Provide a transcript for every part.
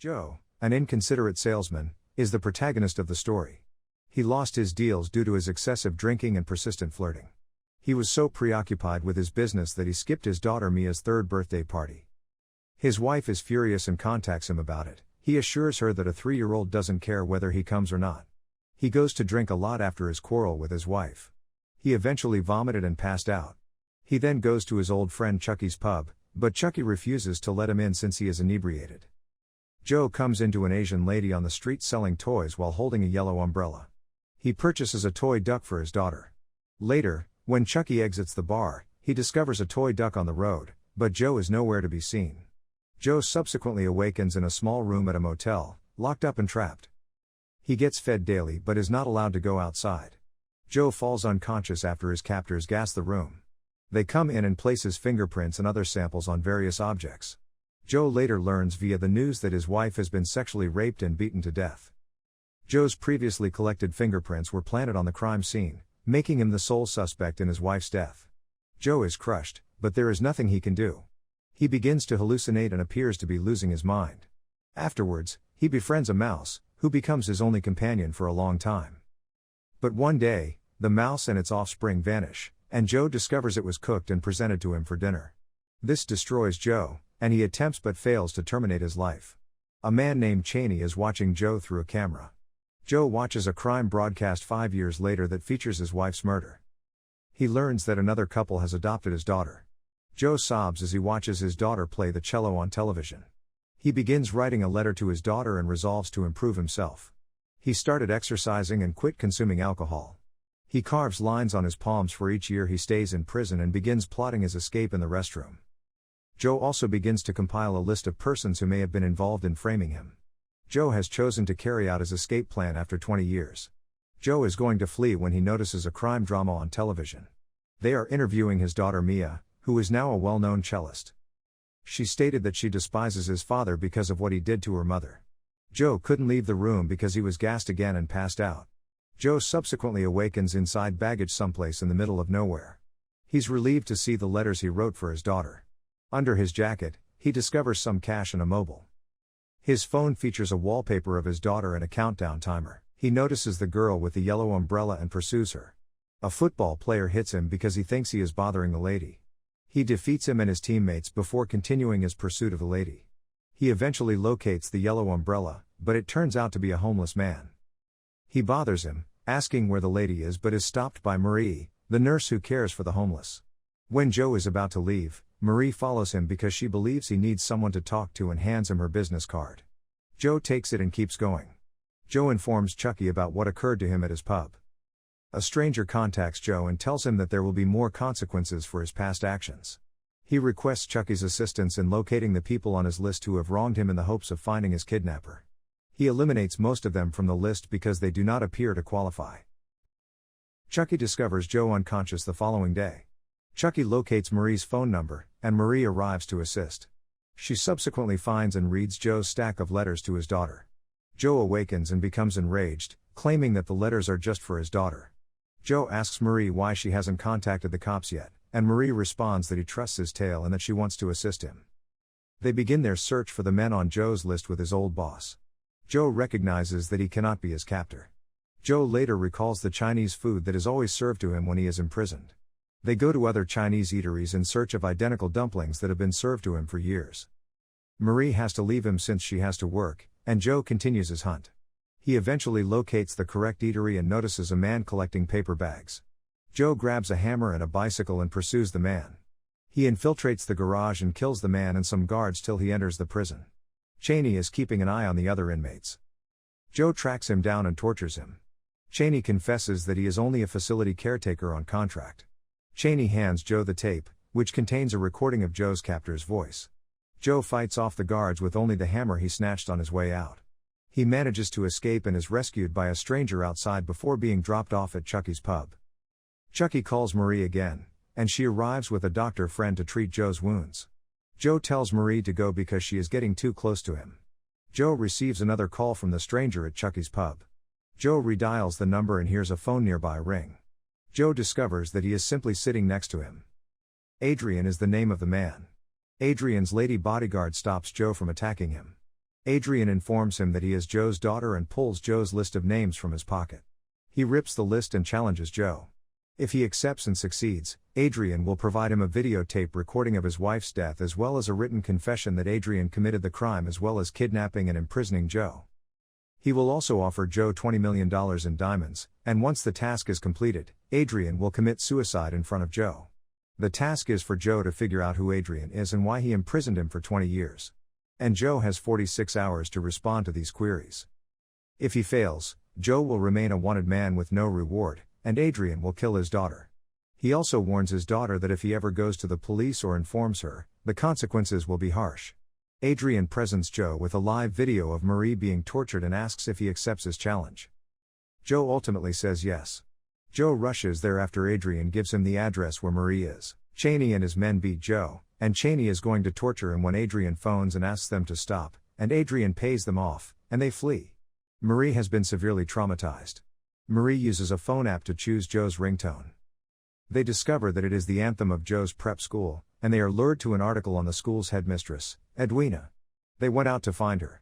Joe, an inconsiderate salesman, is the protagonist of the story. He lost his deals due to his excessive drinking and persistent flirting. He was so preoccupied with his business that he skipped his daughter Mia's third birthday party. His wife is furious and contacts him about it. He assures her that a 3-year-old doesn't care whether he comes or not. He goes to drink a lot after his quarrel with his wife. He eventually vomited and passed out. He then goes to his old friend Chucky's pub, but Chucky refuses to let him in since he is inebriated. Joe comes into an Asian lady on the street selling toys while holding a yellow umbrella. He purchases a toy duck for his daughter. Later, when Chucky exits the bar, he discovers a toy duck on the road, but Joe is nowhere to be seen. Joe subsequently awakens in a small room at a motel, locked up and trapped. He gets fed daily but is not allowed to go outside. Joe falls unconscious after his captors gas the room. They come in and place his fingerprints and other samples on various objects. Joe later learns via the news that his wife has been sexually raped and beaten to death. Joe's previously collected fingerprints were planted on the crime scene, making him the sole suspect in his wife's death. Joe is crushed, but there is nothing he can do. He begins to hallucinate and appears to be losing his mind. Afterwards, he befriends a mouse, who becomes his only companion for a long time. But one day, the mouse and its offspring vanish, and Joe discovers it was cooked and presented to him for dinner. This destroys Joe, and he attempts but fails to terminate his life. A man named Cheney is watching Joe through a camera. Joe watches a crime broadcast 5 years later that features his wife's murder. He learns that another couple has adopted his daughter. Joe sobs as he watches his daughter play the cello on television. He begins writing a letter to his daughter and resolves to improve himself. He started exercising and quit consuming alcohol. He carves lines on his palms for each year he stays in prison and begins plotting his escape in the restroom. Joe also begins to compile a list of persons who may have been involved in framing him. Joe has chosen to carry out his escape plan after 20 years. Joe is going to flee when he notices a crime drama on television. They are interviewing his daughter Mia, who is now a well-known cellist. She stated that she despises his father because of what he did to her mother. Joe couldn't leave the room because he was gassed again and passed out. Joe subsequently awakens inside baggage someplace in the middle of nowhere. He's relieved to see the letters he wrote for his daughter. Under his jacket, he discovers some cash and a mobile. His phone features a wallpaper of his daughter and a countdown timer. He notices the girl with the yellow umbrella and pursues her. A football player hits him because he thinks he is bothering the lady. He defeats him and his teammates before continuing his pursuit of the lady. He eventually locates the yellow umbrella, but it turns out to be a homeless man. He bothers him, asking where the lady is, but is stopped by Marie, the nurse who cares for the homeless. When Joe is about to leave, Marie follows him because she believes he needs someone to talk to and hands him her business card. Joe takes it and keeps going. Joe informs Chucky about what occurred to him at his pub. A stranger contacts Joe and tells him that there will be more consequences for his past actions. He requests Chucky's assistance in locating the people on his list who have wronged him in the hopes of finding his kidnapper. He eliminates most of them from the list because they do not appear to qualify. Chucky discovers Joe unconscious the following day. Chucky locates Marie's phone number, and Marie arrives to assist. She subsequently finds and reads Joe's stack of letters to his daughter. Joe awakens and becomes enraged, claiming that the letters are just for his daughter. Joe asks Marie why she hasn't contacted the cops yet, and Marie responds that he trusts his tale and that she wants to assist him. They begin their search for the men on Joe's list with his old boss. Joe recognizes that he cannot be his captor. Joe later recalls the Chinese food that is always served to him when he is imprisoned. They go to other Chinese eateries in search of identical dumplings that have been served to him for years. Marie has to leave him since she has to work, and Joe continues his hunt. He eventually locates the correct eatery and notices a man collecting paper bags. Joe grabs a hammer and a bicycle and pursues the man. He infiltrates the garage and kills the man and some guards till he enters the prison. Cheney is keeping an eye on the other inmates. Joe tracks him down and tortures him. Cheney confesses that he is only a facility caretaker on contract. Cheney hands Joe the tape, which contains a recording of Joe's captor's voice. Joe fights off the guards with only the hammer he snatched on his way out. He manages to escape and is rescued by a stranger outside before being dropped off at Chucky's pub. Chucky calls Marie again, and she arrives with a doctor friend to treat Joe's wounds. Joe tells Marie to go because she is getting too close to him. Joe receives another call from the stranger at Chucky's pub. Joe redials the number and hears a phone nearby ring. Joe discovers that he is simply sitting next to him. Adrian is the name of the man. Adrian's lady bodyguard stops Joe from attacking him. Adrian informs him that he is Joe's daughter and pulls Joe's list of names from his pocket. He rips the list and challenges Joe. If he accepts and succeeds, Adrian will provide him a videotape recording of his wife's death as well as a written confession that Adrian committed the crime as well as kidnapping and imprisoning Joe. He will also offer Joe $20 million in diamonds, and once the task is completed, Adrian will commit suicide in front of Joe. The task is for Joe to figure out who Adrian is and why he imprisoned him for 20 years. And Joe has 46 hours to respond to these queries. If he fails, Joe will remain a wanted man with no reward, and Adrian will kill his daughter. He also warns his daughter that if he ever goes to the police or informs her, the consequences will be harsh. Adrian presents Joe with a live video of Marie being tortured and asks if he accepts his challenge. Joe ultimately says yes. Joe rushes there after Adrian gives him the address where Marie is. Cheney and his men beat Joe, and Cheney is going to torture him when Adrian phones and asks them to stop, and Adrian pays them off, and they flee. Marie has been severely traumatized. Marie uses a phone app to choose Joe's ringtone. They discover that it is the anthem of Joe's prep school, and they are lured to an article on the school's headmistress, Edwina. They went out to find her.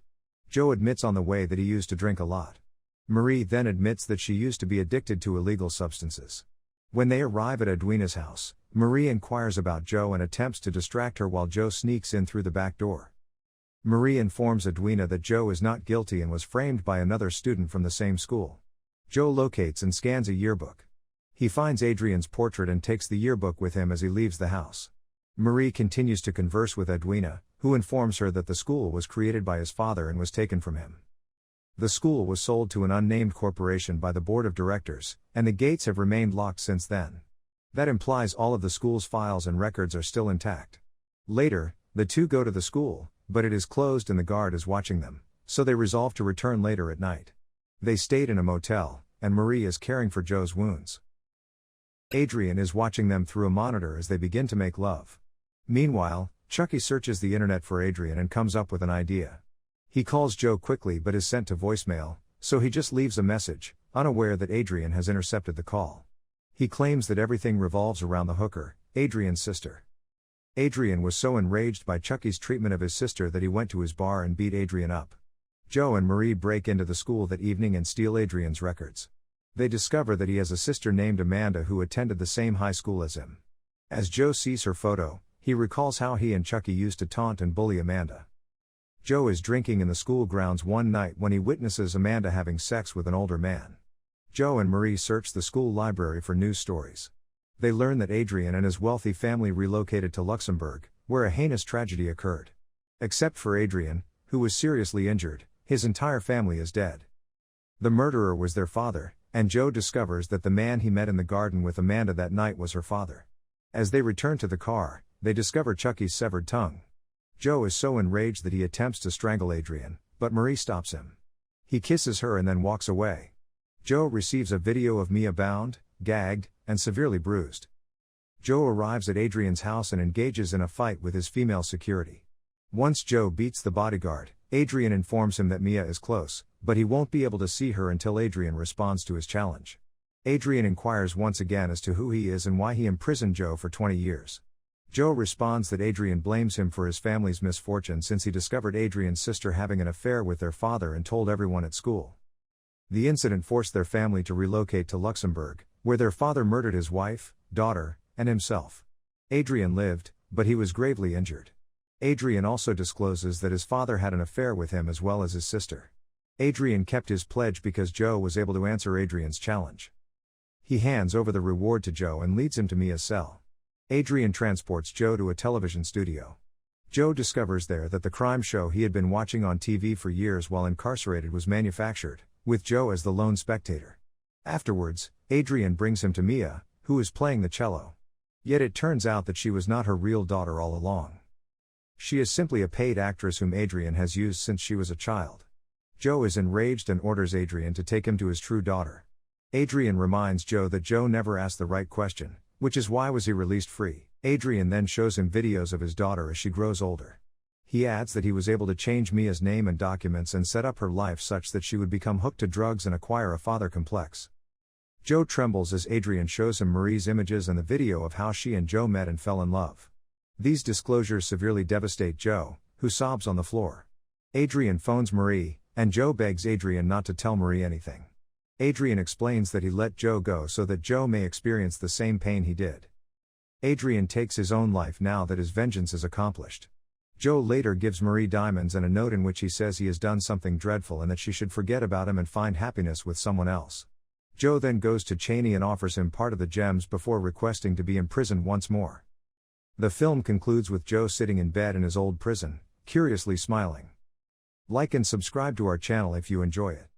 Joe admits on the way that he used to drink a lot. Marie then admits that she used to be addicted to illegal substances. When they arrive at Edwina's house, Marie inquires about Joe and attempts to distract her while Joe sneaks in through the back door. Marie informs Edwina that Joe is not guilty and was framed by another student from the same school. Joe locates and scans a yearbook. He finds Adrian's portrait and takes the yearbook with him as he leaves the house. Marie continues to converse with Edwina, who informs her that the school was created by his father and was taken from him. The school was sold to an unnamed corporation by the board of directors, and the gates have remained locked since then. That implies all of the school's files and records are still intact. Later, the two go to the school, but it is closed and the guard is watching them, so they resolve to return later at night. They stayed in a motel, and Marie is caring for Joe's wounds. Adrian is watching them through a monitor as they begin to make love. Meanwhile, Chucky searches the internet for Adrian and comes up with an idea. He calls Joe quickly but is sent to voicemail, so he just leaves a message, unaware that Adrian has intercepted the call. He claims that everything revolves around the hooker, Adrian's sister. Adrian was so enraged by Chucky's treatment of his sister that he went to his bar and beat Adrian up. Joe and Marie break into the school that evening and steal Adrian's records. They discover that he has a sister named Amanda who attended the same high school as him. As Joe sees her photo, he recalls how he and Chucky used to taunt and bully Amanda. Joe is drinking in the school grounds one night when he witnesses Amanda having sex with an older man. Joe and Marie search the school library for news stories. They learn that Adrian and his wealthy family relocated to Luxembourg, where a heinous tragedy occurred. Except for Adrian, who was seriously injured, his entire family is dead. The murderer was their father, and Joe discovers that the man he met in the garden with Amanda that night was her father. As they return to the car, they discover Chucky's severed tongue. Joe is so enraged that he attempts to strangle Adrian, but Marie stops him. He kisses her and then walks away. Joe receives a video of Mia bound, gagged, and severely bruised. Joe arrives at Adrian's house and engages in a fight with his female security. Once Joe beats the bodyguard, Adrian informs him that Mia is close, but he won't be able to see her until Adrian responds to his challenge. Adrian inquires once again as to who he is and why he imprisoned Joe for 20 years. Joe responds that Adrian blames him for his family's misfortune since he discovered Adrian's sister having an affair with their father and told everyone at school. The incident forced their family to relocate to Luxembourg, where their father murdered his wife, daughter, and himself. Adrian lived, but he was gravely injured. Adrian also discloses that his father had an affair with him as well as his sister. Adrian kept his pledge because Joe was able to answer Adrian's challenge. He hands over the reward to Joe and leads him to Mia's cell. Adrian transports Joe to a television studio. Joe discovers there that the crime show he had been watching on TV for years while incarcerated was manufactured, with Joe as the lone spectator. Afterwards, Adrian brings him to Mia, who is playing the cello. Yet it turns out that she was not her real daughter all along. She is simply a paid actress whom Adrian has used since she was a child. Joe is enraged and orders Adrian to take him to his true daughter. Adrian reminds Joe that Joe never asked the right question, which is why was he released free. Adrian then shows him videos of his daughter as she grows older. He adds that he was able to change Mia's name and documents and set up her life such that she would become hooked to drugs and acquire a father complex. Joe trembles as Adrian shows him Marie's images and the video of how she and Joe met and fell in love. These disclosures severely devastate Joe, who sobs on the floor. Adrian phones Marie, and Joe begs Adrian not to tell Marie anything. Adrian explains that he let Joe go so that Joe may experience the same pain he did. Adrian takes his own life now that his vengeance is accomplished. Joe later gives Marie diamonds and a note in which he says he has done something dreadful and that she should forget about him and find happiness with someone else. Joe then goes to Cheney and offers him part of the gems before requesting to be imprisoned once more. The film concludes with Joe sitting in bed in his old prison, curiously smiling. Like and subscribe to our channel if you enjoy it.